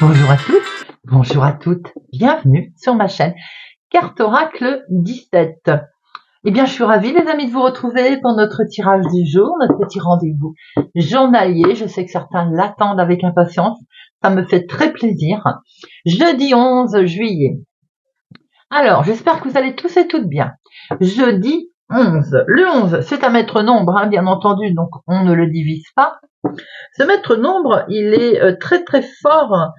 Bonjour à tous, bonjour à toutes, bienvenue sur ma chaîne Carte Oracle 17. Eh bien, je suis ravie les amis de vous retrouver pour notre tirage du jour, notre petit rendez-vous journalier. Je sais que certains l'attendent avec impatience, ça me fait très plaisir. Jeudi 11 juillet. Alors, j'espère que vous allez tous et toutes bien. Jeudi 11. Le 11, c'est un maître nombre, hein, bien entendu, donc on ne le divise pas. Ce maître nombre, il est très très fort,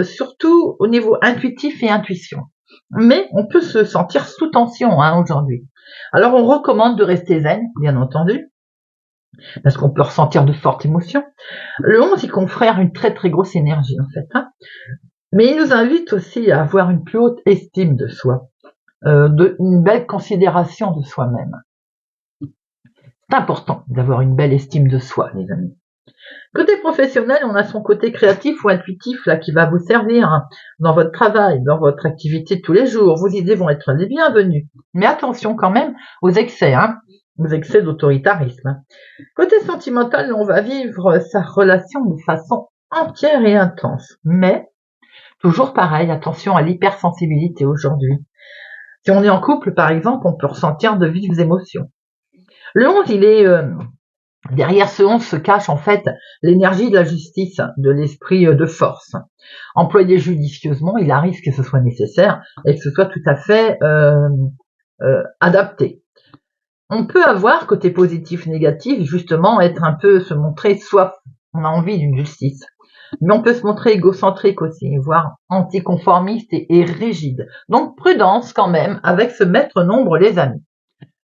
surtout au niveau intuitif et intuition. Mais on peut se sentir sous tension aujourd'hui. Alors on recommande de rester zen, bien entendu, parce qu'on peut ressentir de fortes émotions. Le 11, il confère une très très grosse énergie en fait. Mais il nous invite aussi à avoir une plus haute estime de soi, une belle considération de soi-même. C'est important d'avoir une belle estime de soi, les amis. Côté professionnel, on a son côté créatif ou intuitif là qui va vous servir dans votre travail, dans votre activité de tous les jours. Vos idées vont être les bienvenues. Mais attention quand même aux excès, aux excès d'autoritarisme. Côté sentimental, on va vivre sa relation de façon entière et intense. Mais, toujours pareil, attention à l'hypersensibilité aujourd'hui. Si on est en couple, par exemple, on peut ressentir de vives émotions. Le 11, il est... derrière ce 11 se cache en fait l'énergie de la justice, de l'esprit de force. Employé judicieusement, il arrive que ce soit nécessaire et que ce soit tout à fait adapté. On peut avoir côté positif, négatif, justement être un peu, se montrer soif. On a envie d'une justice. Mais on peut se montrer égocentrique aussi, voire anticonformiste et rigide. Donc prudence quand même avec ce maître nombre, les amis.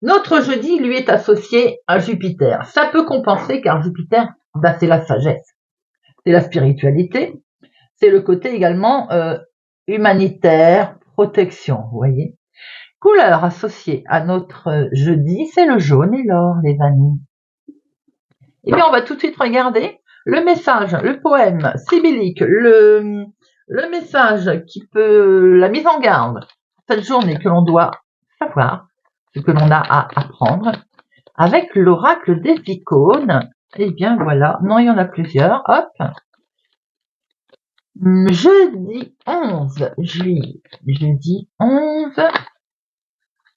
Notre jeudi, lui, est associé à Jupiter. Ça peut compenser car Jupiter, c'est la sagesse, c'est la spiritualité, c'est le côté également humanitaire, protection, vous voyez. Couleur associée à notre jeudi, c'est le jaune et l'or, les amis. Et bien, on va tout de suite regarder le message, le poème sibyllique, le message qui peut, la mise en garde, cette journée que l'on doit savoir, ce que l'on a à apprendre, avec l'oracle des icônes. Eh bien voilà, non, il y en a plusieurs. Hop. Jeudi 11 juillet. Jeudi 11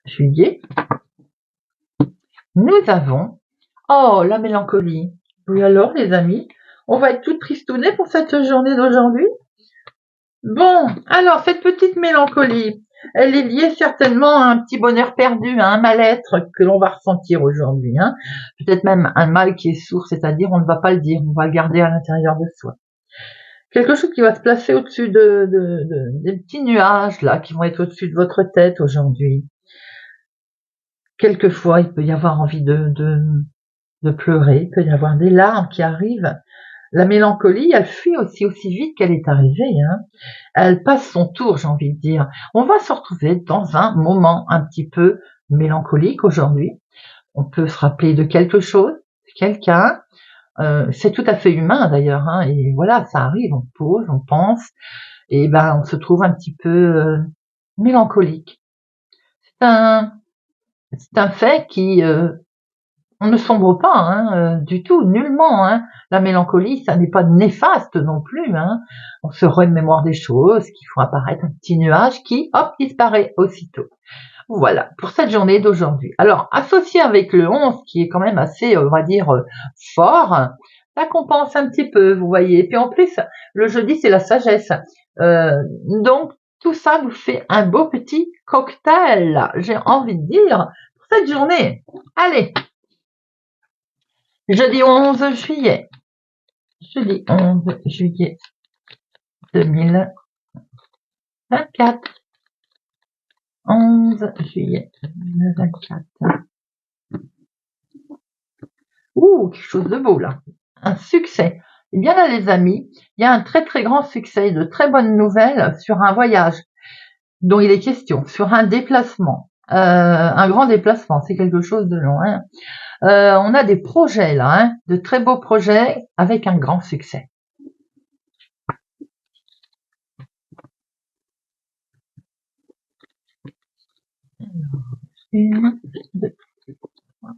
juillet. Nous avons... Oh, la mélancolie. Oui alors, les amis, on va être tout tristounés pour cette journée d'aujourd'hui. Bon, alors, cette petite mélancolie, elle est liée certainement à un petit bonheur perdu, à un mal-être que l'on va ressentir aujourd'hui. Peut-être même un mal qui est sourd, c'est-à-dire on ne va pas le dire, on va le garder à l'intérieur de soi. Quelque chose qui va se placer au-dessus des petits nuages là, qui vont être au-dessus de votre tête aujourd'hui. Quelquefois, il peut y avoir envie de pleurer, il peut y avoir des larmes qui arrivent. La mélancolie, elle fuit aussi vite qu'elle est arrivée. Elle passe son tour, j'ai envie de dire. On va se retrouver dans un moment un petit peu mélancolique aujourd'hui. On peut se rappeler de quelque chose, de quelqu'un. C'est tout à fait humain d'ailleurs. Et voilà, ça arrive, on pose, on pense. Et ben, on se trouve un petit peu mélancolique. C'est un fait qui... on ne sombre pas du tout, nullement. La mélancolie, ça n'est pas néfaste non plus. On se remémore des choses qui font apparaître un petit nuage qui, hop, disparaît aussitôt. Voilà, pour cette journée d'aujourd'hui. Alors, associé avec le 11, qui est quand même assez, on va dire, fort, ça compense un petit peu, vous voyez. Et puis en plus, le jeudi, c'est la sagesse. Donc, tout ça nous fait un beau petit cocktail, j'ai envie de dire, pour cette journée. Allez, jeudi 11 juillet. Jeudi 11 juillet 2024. 11 juillet 2024. Ouh, quelque chose de beau là. Un succès. Eh bien là, les amis, il y a un très très grand succès, de très bonnes nouvelles sur un voyage dont il est question, sur un déplacement. Un grand déplacement, c'est quelque chose de long. On a des projets là, de très beaux projets avec un grand succès. Alors, 1, 2, 3.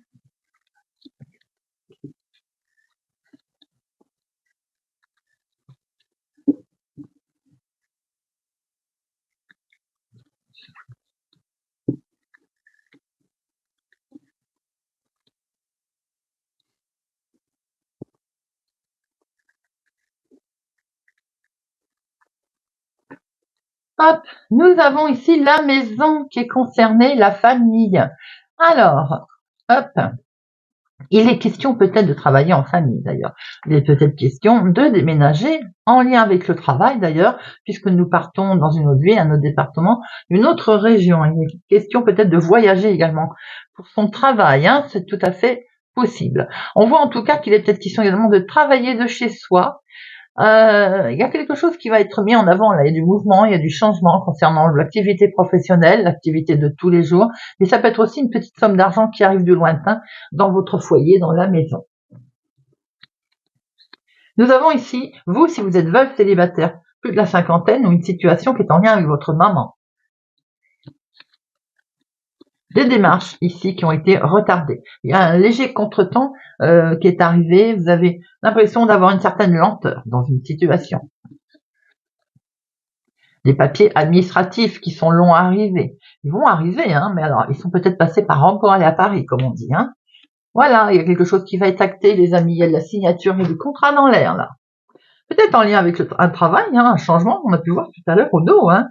Hop, nous avons ici la maison qui est concernée, la famille. Alors, hop, il est question peut-être de travailler en famille d'ailleurs. Il est peut-être question de déménager en lien avec le travail d'ailleurs, puisque nous partons dans une autre ville, un autre département, une autre région. Il est question peut-être de voyager également pour son travail, hein, c'est tout à fait possible. On voit en tout cas qu'il est peut-être question également de travailler de chez soi. Il y a quelque chose qui va être mis en avant là, il y a du mouvement, il y a du changement concernant l'activité professionnelle, l'activité de tous les jours, mais ça peut être aussi une petite somme d'argent qui arrive du lointain dans votre foyer, dans la maison. Nous avons ici, vous, si vous êtes veuve célibataire, plus de la cinquantaine, ou une situation qui est en lien avec votre maman. Des démarches ici qui ont été retardées. Il y a un léger contretemps qui est arrivé, vous avez l'impression d'avoir une certaine lenteur dans une situation. Des papiers administratifs qui sont longs à arriver. Ils vont arriver, hein, mais alors ils sont peut-être passés par Rome pour aller à Paris, comme on dit. Hein. Voilà, il y a quelque chose qui va être acté, les amis, il y a de la signature et du contrat dans l'air, là. Peut-être en lien avec un travail, hein, un changement qu'on a pu voir tout à l'heure au dos. Hein.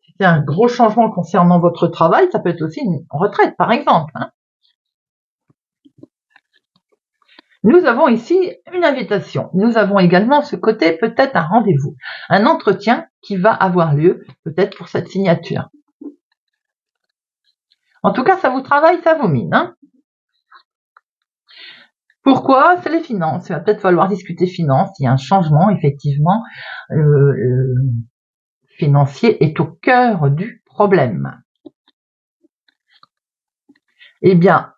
Si c'est un gros changement concernant votre travail, ça peut être aussi une retraite, par exemple. Hein. Nous avons ici une invitation. Nous avons également ce côté peut-être un rendez-vous, un entretien qui va avoir lieu peut-être pour cette signature. En tout cas, ça vous travaille, ça vous mine. Hein. Pourquoi? C'est les finances. Il va peut-être falloir discuter finances. Il y a un changement, effectivement. Financier est au cœur du problème. Eh bien,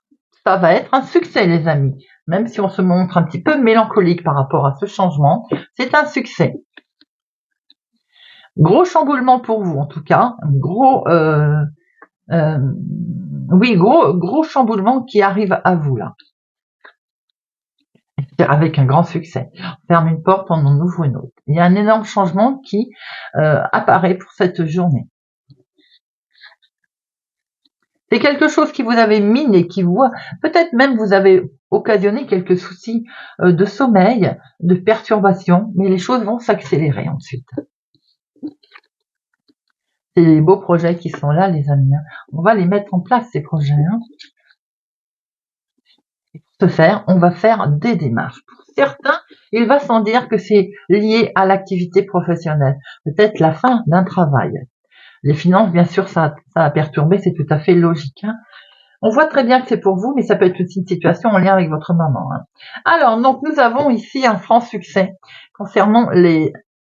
ça va être un succès, les amis. Même si on se montre un petit peu mélancolique par rapport à ce changement, c'est un succès. Gros chamboulement pour vous, en tout cas. Gros chamboulement qui arrive à vous, là. Avec un grand succès. On ferme une porte, on en ouvre une autre. Il y a un énorme changement qui apparaît pour cette journée. C'est quelque chose qui vous avait miné, qui vous, peut-être même vous avez occasionné quelques soucis de sommeil, de perturbation, mais les choses vont s'accélérer ensuite. C'est les beaux projets qui sont là, les amis. On va les mettre en place, ces projets. Hein. Pour ce faire, on va faire des démarches. Pour certains, il va sans dire que c'est lié à l'activité professionnelle, peut-être la fin d'un travail. Les finances, bien sûr, ça a perturbé, c'est tout à fait logique. Hein. On voit très bien que c'est pour vous, mais ça peut être aussi une situation en lien avec votre maman. Hein. Alors, donc, nous avons ici un franc succès concernant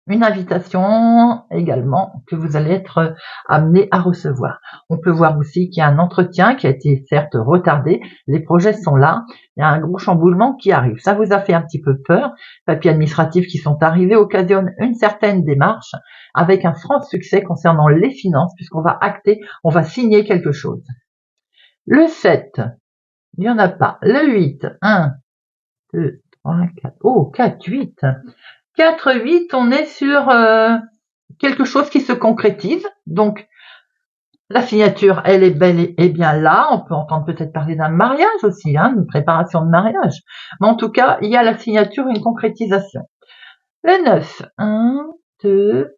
une invitation également que vous allez être amené à recevoir. On peut voir aussi qu'il y a un entretien qui a été certes retardé, les projets sont là, il y a un gros chamboulement qui arrive. Ça vous a fait un petit peu peur, papiers administratifs qui sont arrivés occasionnent une certaine démarche avec un franc succès concernant les finances puisqu'on va acter, on va signer quelque chose. Le 7, il n'y en a pas. Le 8, 1, 2, 3, 4. Oh, 4, 8. 4, 8, on est sur quelque chose qui se concrétise. Donc, la signature, elle est bel et bien là. On peut entendre peut-être parler d'un mariage aussi, hein, une préparation de mariage. Mais en tout cas, il y a la signature, une concrétisation. Le 9, 1, 2,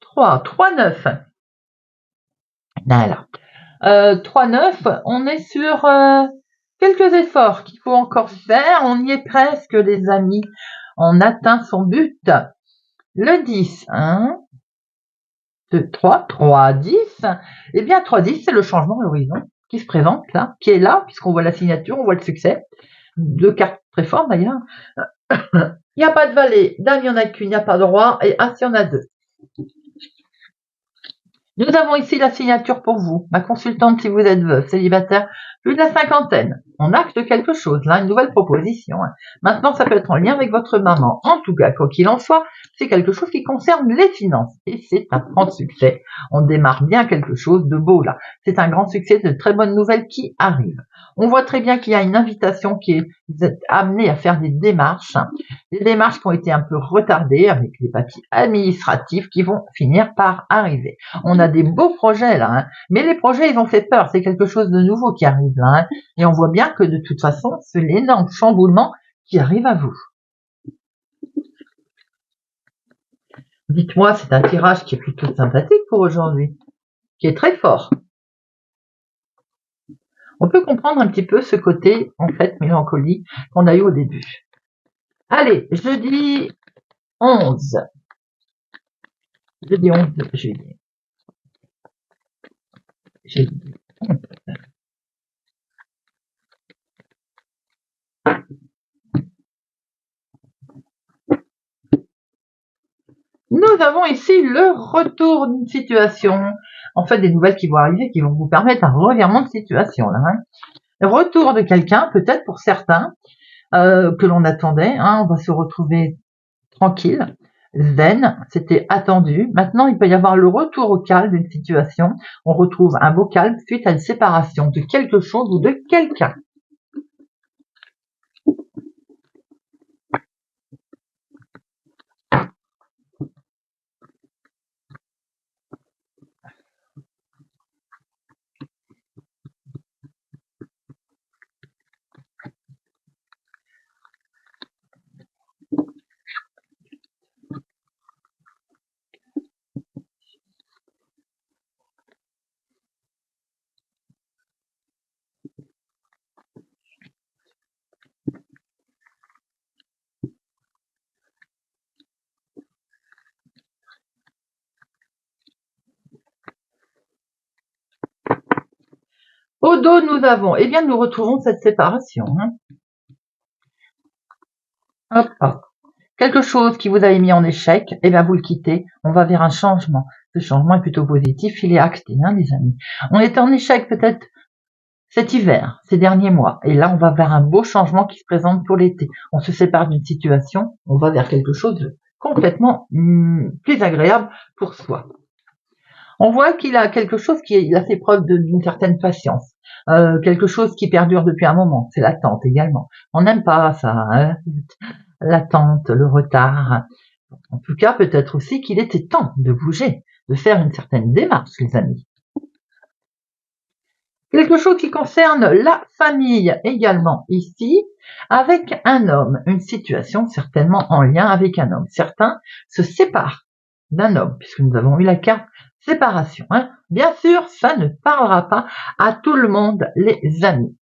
3. 3, 9. Voilà. 3, 9, on est sur quelques efforts qu'il faut encore faire. On y est presque, les amis. On atteint son but. Le 10, 1, 2, 3, 3, 10. Eh bien, 3, 10, c'est le changement à l'horizon qui se présente là, qui est là, puisqu'on voit la signature, on voit le succès. Deux cartes très fortes d'ailleurs. Il n'y a pas de valet, dame, il n'y en a qu'une, il n'y a pas de roi, et as, il y en a deux. Nous avons ici la signature pour vous, ma consultante si vous êtes veuve, célibataire, plus de la cinquantaine. On acte quelque chose, là, une nouvelle proposition. Maintenant, ça peut être en lien avec votre maman. En tout cas, quoi qu'il en soit, c'est quelque chose qui concerne les finances. Et c'est un grand succès. On démarre bien quelque chose de beau, là. C'est un grand succès, de très bonnes nouvelles qui arrivent. On voit très bien qu'il y a une invitation vous êtes amené à faire des démarches qui ont été un peu retardées avec les papiers administratifs qui vont finir par arriver. On a des beaux projets là, hein. Mais les projets, ils ont fait peur. C'est quelque chose de nouveau qui arrive là, hein. Et on voit bien que de toute façon, c'est l'énorme chamboulement qui arrive à vous. Dites-moi, c'est un tirage qui est plutôt sympathique pour aujourd'hui, qui est très fort. On peut comprendre un petit peu ce côté, en fait, mélancolie qu'on a eu au début. Allez, jeudi 11. Jeudi 11 juillet. Jeudi 11. Nous avons ici le retour d'une situation. En fait, des nouvelles qui vont arriver, qui vont vous permettre un revirement de situation. Là, hein. Le retour de quelqu'un, peut-être pour certains, que l'on attendait. Hein, on va se retrouver tranquille, zen, c'était attendu. Maintenant, il peut y avoir le retour au calme d'une situation. On retrouve un beau calme suite à une séparation de quelque chose ou de quelqu'un. Au dos, nous avons, eh bien, nous retrouvons cette séparation. Hein. Hop, hop. Quelque chose qui vous avait mis en échec, eh bien, vous le quittez. On va vers un changement. Ce changement est plutôt positif, il est acté, hein, les amis. On était en échec peut-être cet hiver, ces derniers mois. Et là, on va vers un beau changement qui se présente pour l'été. On se sépare d'une situation, on va vers quelque chose de complètement plus agréable pour soi. On voit qu'il a quelque chose il a fait preuve d'une certaine patience. Quelque chose qui perdure depuis un moment. C'est l'attente également. On n'aime pas ça, hein, l'attente, le retard. En tout cas, peut-être aussi qu'il était temps de bouger, de faire une certaine démarche, les amis. Quelque chose qui concerne la famille également ici, avec un homme, une situation certainement en lien avec un homme. Certains se séparent d'un homme, puisque nous avons eu la carte séparation. Hein. Bien sûr, ça ne parlera pas à tout le monde, les amis.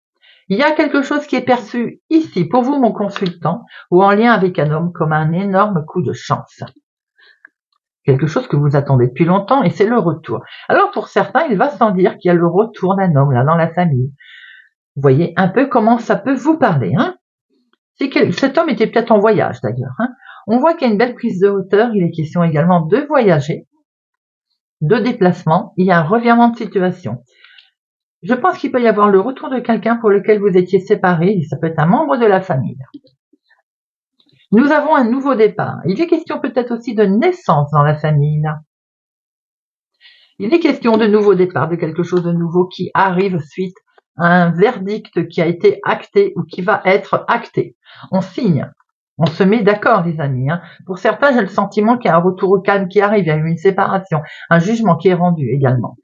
Il y a quelque chose qui est perçu ici, pour vous, mon consultant, ou en lien avec un homme, comme un énorme coup de chance. Quelque chose que vous attendez depuis longtemps, et c'est le retour. Alors, pour certains, il va sans dire qu'il y a le retour d'un homme, là, dans la famille. Vous voyez un peu comment ça peut vous parler. Hein. Cet homme était peut-être en voyage, d'ailleurs. Hein. On voit qu'il y a une belle prise de hauteur. Il est question également de voyager, de déplacement. Il y a un revirement de situation. Je pense qu'il peut y avoir le retour de quelqu'un pour lequel vous étiez séparés. Ça peut être un membre de la famille. Nous avons un nouveau départ. Il est question peut-être aussi de naissance dans la famille. Là. Il est question de nouveau départ, de quelque chose de nouveau qui arrive suite à un verdict qui a été acté ou qui va être acté. On signe. On se met d'accord, les amis. Hein. Pour certains, j'ai le sentiment qu'il y a un retour au calme qui arrive. Il y a eu une séparation, un jugement qui est rendu également.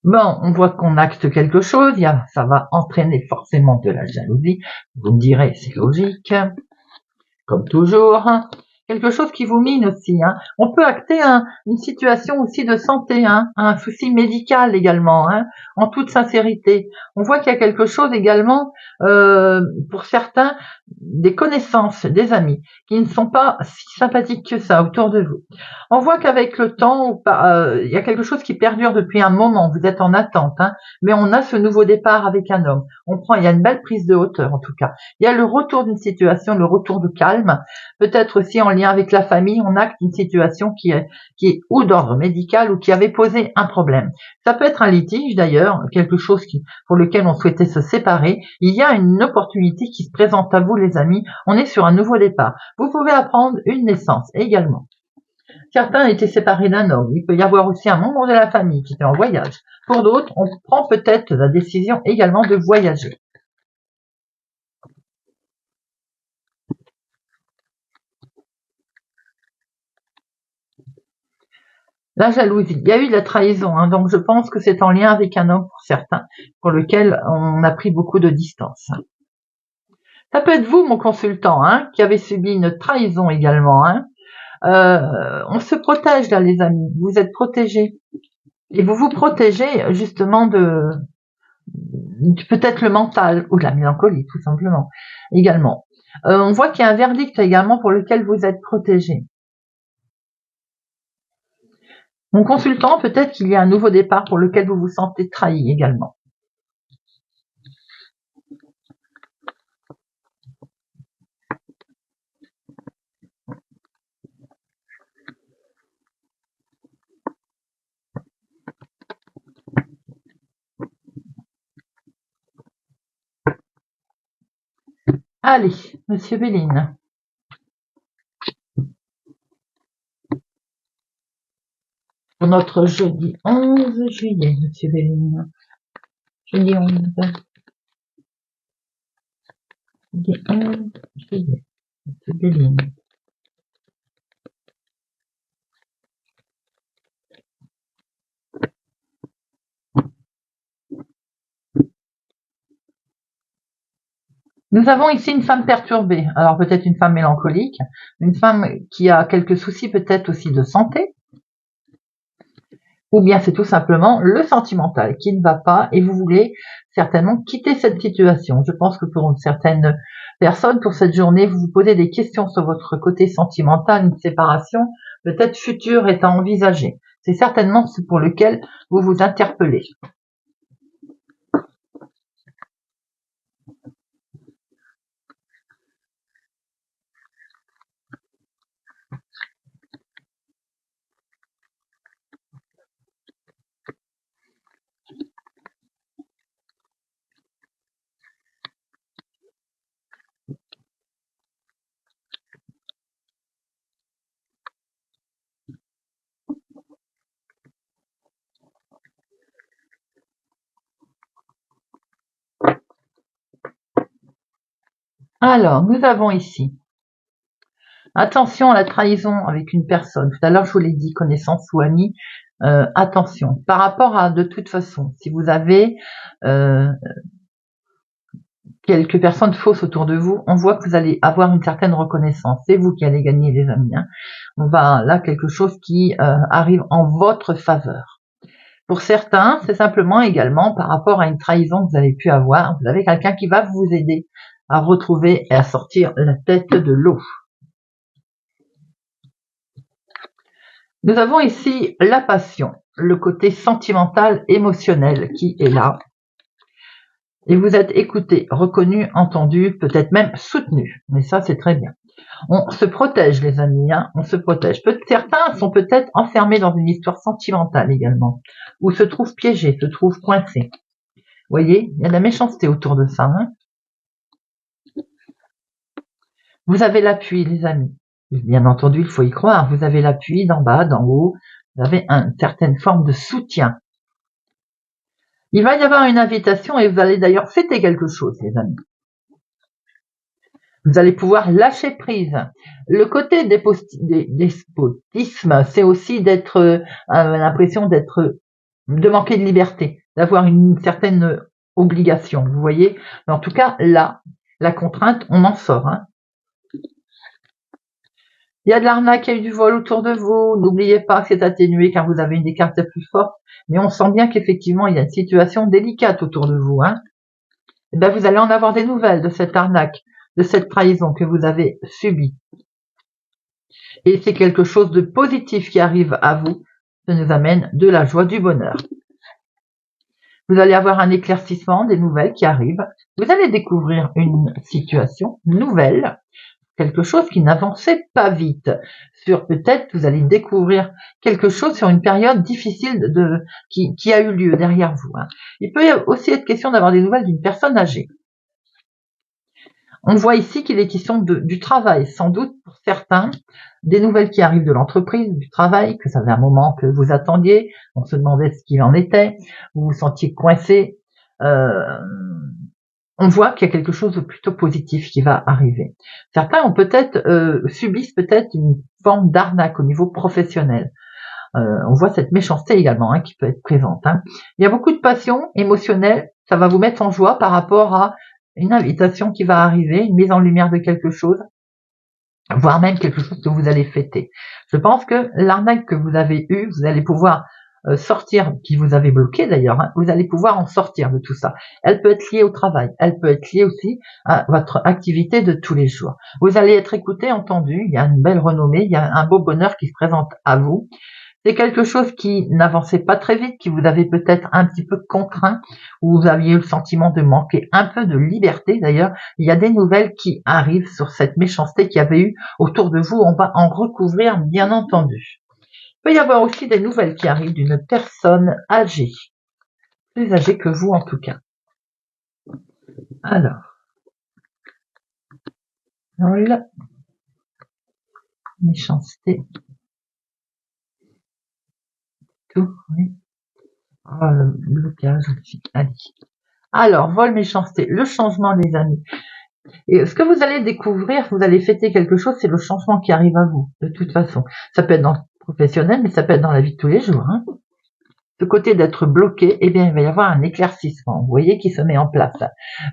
Bon, on voit qu'on acte quelque chose, ça va entraîner forcément de la jalousie. Vous me direz, c'est logique, comme toujours. Quelque chose qui vous mine aussi. Hein. On peut acter une situation aussi de santé, hein, un souci médical également, hein, en toute sincérité. On voit qu'il y a quelque chose également, pour certains, des connaissances, des amis, qui ne sont pas si sympathiques que ça autour de vous. On voit qu'avec le temps, il y a quelque chose qui perdure depuis un moment. Vous êtes en attente, hein, mais on a ce nouveau départ avec un homme. Il y a une belle prise de hauteur en tout cas. Il y a le retour d'une situation, le retour de calme. Peut-être aussi en lien avec la famille, on acte une situation qui est ou d'ordre médical ou qui avait posé un problème. Ça peut être un litige d'ailleurs, quelque chose pour lequel on souhaitait se séparer. Il y a une opportunité qui se présente à vous, les amis. On est sur un nouveau départ. Vous pouvez apprendre une naissance également. Certains étaient séparés d'un homme. Il peut y avoir aussi un membre de la famille qui était en voyage. Pour d'autres, on prend peut-être la décision également de voyager. La jalousie, il y a eu de la trahison, hein, donc je pense que c'est en lien avec un homme pour certains, pour lequel on a pris beaucoup de distance. Ça peut être vous, mon consultant, hein, qui avez subi une trahison également. Hein. On se protège là, les amis, vous êtes protégés. Et vous vous protégez justement de peut-être le mental ou de la mélancolie, tout simplement, également. On voit qu'il y a un verdict également pour lequel vous êtes protégé. Mon consultant, peut-être qu'il y a un nouveau départ pour lequel vous vous sentez trahi également. Allez, Monsieur Béline. Pour notre jeudi 11 juillet, Monsieur Béline. Jeudi 11. Jeudi 11 juillet, Monsieur Béline. Nous avons ici une femme perturbée, alors peut-être une femme mélancolique, une femme qui a quelques soucis peut-être aussi de santé, ou bien c'est tout simplement le sentimental qui ne va pas et vous voulez certainement quitter cette situation. Je pense que pour une certaine personne, pour cette journée, vous vous posez des questions sur votre côté sentimental, une séparation peut-être future est à envisager. C'est certainement ce pour lequel vous vous interpellez. Alors, nous avons ici attention à la trahison avec une personne. Tout à l'heure, je vous l'ai dit, connaissance ou ami. Attention. Par rapport à, de toute façon, si vous avez quelques personnes fausses autour de vous, on voit que vous allez avoir une certaine reconnaissance. C'est vous qui allez gagner, les amis. Hein. On va là quelque chose qui arrive en votre faveur. Pour certains, c'est simplement également par rapport à une trahison que vous avez pu avoir. Vous avez quelqu'un qui va vous aider à retrouver et à sortir la tête de l'eau. Nous avons ici la passion, le côté sentimental, émotionnel qui est là. Et vous êtes écouté, reconnu, entendu, peut-être même soutenu. Mais ça, c'est très bien. On se protège, les amis, hein, on se protège. Certains sont peut-être enfermés dans une histoire sentimentale également, ou se trouvent piégés, se trouvent coincés. Vous voyez, il y a de la méchanceté autour de ça. Hein. Vous avez l'appui, les amis. Bien entendu, il faut y croire. Vous avez l'appui d'en bas, d'en haut. Vous avez une certaine forme de soutien. Il va y avoir une invitation et vous allez d'ailleurs fêter quelque chose, les amis. Vous allez pouvoir lâcher prise. Le côté despotisme, c'est aussi d'être l'impression de manquer de liberté, d'avoir une certaine obligation. Vous voyez, mais en tout cas là, la contrainte, on en sort. Hein. Il y a de l'arnaque, il y a eu du vol autour de vous. N'oubliez pas que c'est atténué car vous avez une des cartes les plus fortes. Mais on sent bien qu'effectivement, il y a une situation délicate autour de vous. Hein. Et ben, vous allez en avoir des nouvelles de cette arnaque, de cette trahison que vous avez subie. Et c'est quelque chose de positif qui arrive à vous. Ça nous amène de la joie, du bonheur. Vous allez avoir un éclaircissement, des nouvelles qui arrivent. Vous allez découvrir une situation nouvelle. Quelque chose qui n'avançait pas vite. Peut-être vous allez découvrir quelque chose sur une période difficile qui a eu lieu derrière vous. Hein. Il peut aussi être question d'avoir des nouvelles d'une personne âgée. On voit ici qu'il est question du travail, sans doute pour certains, des nouvelles qui arrivent de l'entreprise, du travail, que ça fait un moment que vous attendiez, on se demandait ce qu'il en était, vous vous sentiez coincé. On voit qu'il y a quelque chose de plutôt positif qui va arriver. Certains ont peut-être subissent peut-être une forme d'arnaque au niveau professionnel. On voit cette méchanceté également qui peut être présente. Il y a beaucoup de passion émotionnelle, ça va vous mettre en joie par rapport à une invitation qui va arriver, une mise en lumière de quelque chose, voire même quelque chose que vous allez fêter. Je pense que l'arnaque que vous avez eue, vous allez pouvoir sortir, qui vous avez bloqué d'ailleurs, vous allez pouvoir en sortir de tout ça. Elle peut être liée au travail, elle peut être liée aussi à votre activité de tous les jours. Vous allez être écouté, entendu, il y a une belle renommée, il y a un beau bonheur qui se présente à vous. C'est quelque chose qui n'avançait pas très vite, qui vous avait peut-être un petit peu contraint, où vous aviez le sentiment de manquer un peu de liberté. D'ailleurs, il y a des nouvelles qui arrivent sur cette méchanceté qu'il y avait eu autour de vous. On va en recouvrir, bien entendu. Il peut y avoir aussi des nouvelles qui arrivent d'une personne âgée, plus âgée que vous en tout cas. Alors, voilà. Méchanceté. Tout, oui. Oh, le blocage aussi. Allez. Alors, vol, méchanceté, le changement, les amis. Et ce que vous allez découvrir, vous allez fêter quelque chose, c'est le changement qui arrive à vous, de toute façon. Ça peut être dans le professionnel, mais ça peut être dans la vie de tous les jours. Ce côté d'être bloqué, eh bien, il va y avoir un éclaircissement, vous voyez, qui se met en place.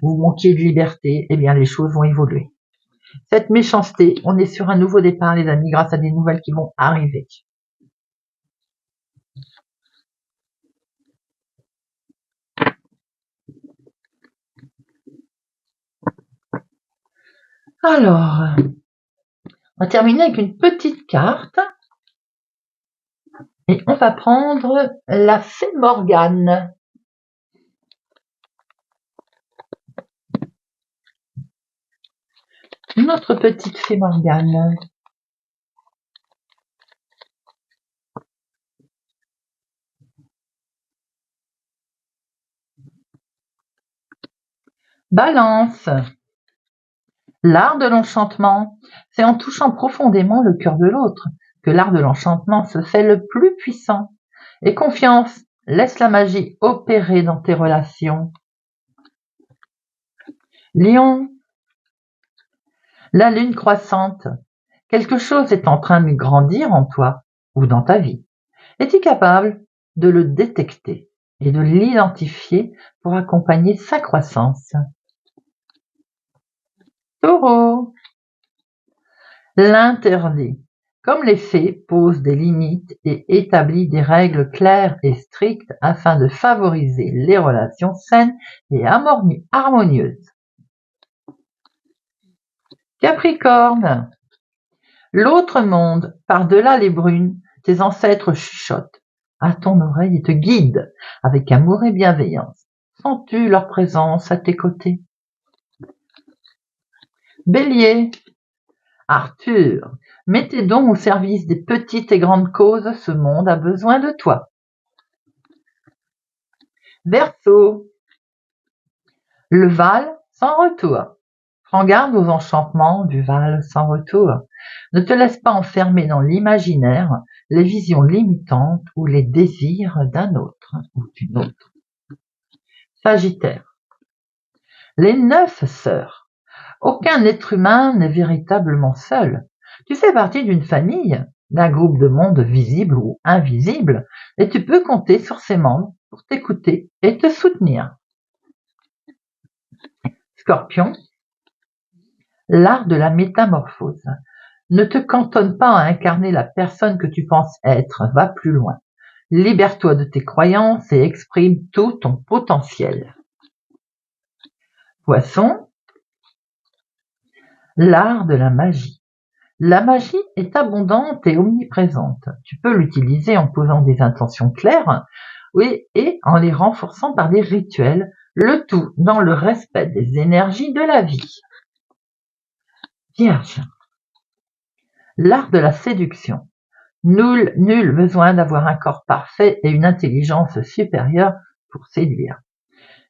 Vous manquez de liberté, eh bien, les choses vont évoluer. Cette méchanceté, on est sur un nouveau départ, les amis, grâce à des nouvelles qui vont arriver. Alors, on va terminer avec une petite carte. Et on va prendre la fée Morgane. Notre petite fée Morgane. Balance. L'art de l'enchantement, c'est en touchant profondément le cœur de l'autre que l'art de l'enchantement se fait le plus puissant. Et confiance, laisse la magie opérer dans tes relations. Lion, la lune croissante, quelque chose est en train de grandir en toi ou dans ta vie. Es-tu capable de le détecter et de l'identifier pour accompagner sa croissance? Taureau, l'interdit. Comme les fées, pose des limites et établit des règles claires et strictes afin de favoriser les relations saines et harmonieuses. Capricorne, l'autre monde, par-delà les brunes, tes ancêtres chuchotent à ton oreille et te guident avec amour et bienveillance. Sens-tu leur présence à tes côtés? Bélier, Arthur, mets tes dons au service des petites et grandes causes, ce monde a besoin de toi. Verseau, le Val sans retour. Prends garde aux enchantements du Val sans retour. Ne te laisse pas enfermer dans l'imaginaire, les visions limitantes ou les désirs d'un autre ou d'une autre. Sagittaire, les 9 sœurs. Aucun être humain n'est véritablement seul. Tu fais partie d'une famille, d'un groupe de monde visible ou invisible, et tu peux compter sur ses membres pour t'écouter et te soutenir. Scorpion, l'art de la métamorphose. Ne te cantonne pas à incarner la personne que tu penses être, va plus loin. Libère-toi de tes croyances et exprime tout ton potentiel. Poisson, l'art de la magie. La magie est abondante et omniprésente. Tu peux l'utiliser en posant des intentions claires et en les renforçant par des rituels, le tout dans le respect des énergies de la vie. Vierge, l'art de la séduction. Nul besoin d'avoir un corps parfait et une intelligence supérieure pour séduire.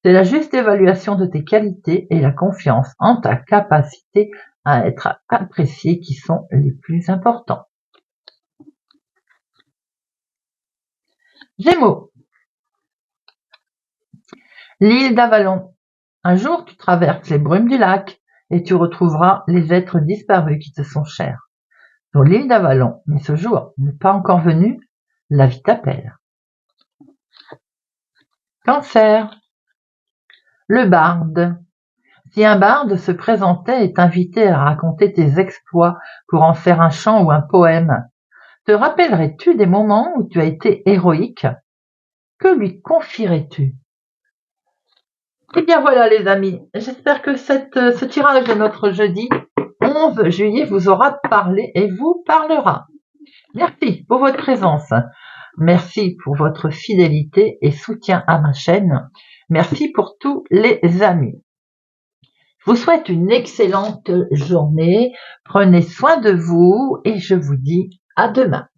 C'est la juste évaluation de tes qualités et la confiance en ta capacité à être apprécié qui sont les plus importants. Gémeaux, l'île d'Avalon. Un jour, tu traverses les brumes du lac et tu retrouveras les êtres disparus qui te sont chers. Sur l'île d'Avalon, mais ce jour n'est pas encore venu, la vie t'appelle. Cancer. Le barde. Si un barde se présentait et t'invitait à raconter tes exploits pour en faire un chant ou un poème, te rappellerais-tu des moments où tu as été héroïque? Que lui confierais-tu? Eh bien voilà les amis, j'espère que ce tirage de notre jeudi 11 juillet vous aura parlé et vous parlera. Merci pour votre présence. Merci pour votre fidélité et soutien à ma chaîne. Merci pour tous les amis. Je vous souhaite une excellente journée. Prenez soin de vous et je vous dis à demain.